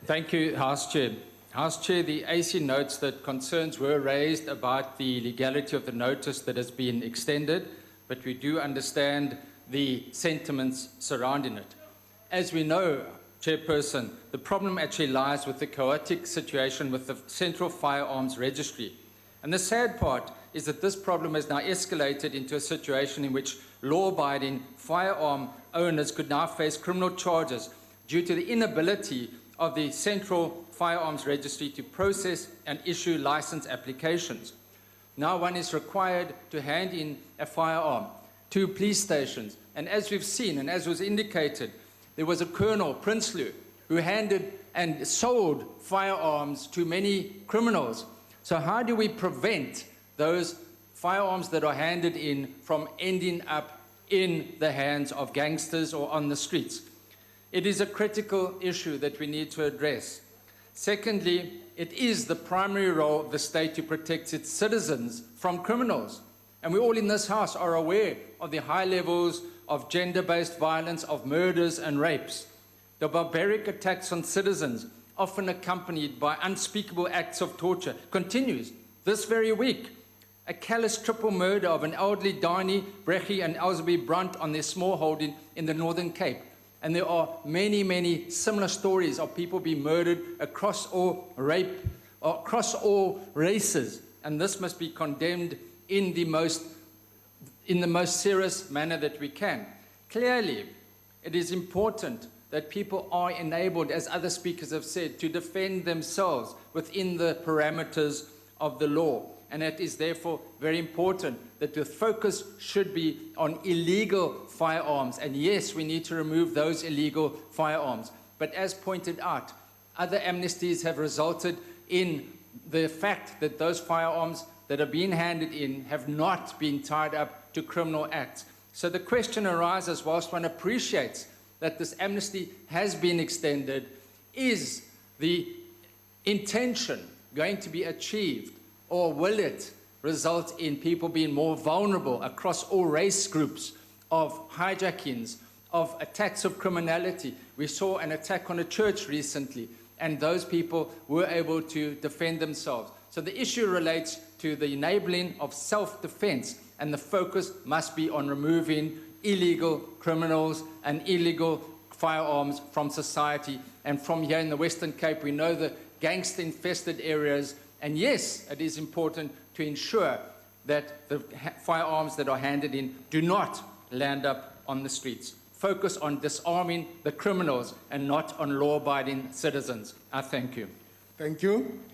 Thank you, House Chair. House Chair, the AC notes that concerns were raised about the legality of the notice that has been extended, but we do understand the sentiments surrounding it. As we know, Chairperson, the problem actually lies with the chaotic situation with the Central Firearms Registry. And the sad part is that this problem has now escalated into a situation in which law-abiding firearm owners could now face criminal charges due to the inability of the Central Firearms Registry to process and issue license applications. Now one is required to hand in a firearm to police stations. And as we've seen, and as was indicated, there was a Colonel, Prinsloo, who handed and sold firearms to many criminals. So how do we prevent those firearms that are handed in from ending up in the hands of gangsters or on the streets? It is a critical issue that we need to address. Secondly, it is the primary role of the state to protect its citizens from criminals. And we all in this House are aware of the high levels of gender-based violence, of murders and rapes. The barbaric attacks on citizens, often accompanied by unspeakable acts of torture, continues this very week. A callous triple murder of an elderly Dani, Brechi and Elsby Brunt on their small holding in the Northern Cape. And there are many, many similar stories of people being murdered across all races. And this must be condemned in the most serious manner that we can. Clearly, it is important that people are enabled, as other speakers have said, to defend themselves within the parameters of the law. And it is therefore very important that the focus should be on illegal firearms. And yes, we need to remove those illegal firearms. But as pointed out, other amnesties have resulted in the fact that those firearms that are being handed in have not been tied up to criminal acts. So the question arises, whilst one appreciates that this amnesty has been extended, is the intention going to be achieved, or will it result in people being more vulnerable across all race groups of hijackings, of attacks of criminality? We saw an attack on a church recently, and those people were able to defend themselves. So the issue relates to the enabling of self-defense, and the focus must be on removing illegal criminals and illegal firearms from society. And from here in the Western Cape, we know the gangster-infested areas, and yes, it is important to ensure that the firearms that are handed in do not land up on the streets. Focus on disarming the criminals and not on law-abiding citizens. I thank you. Thank you.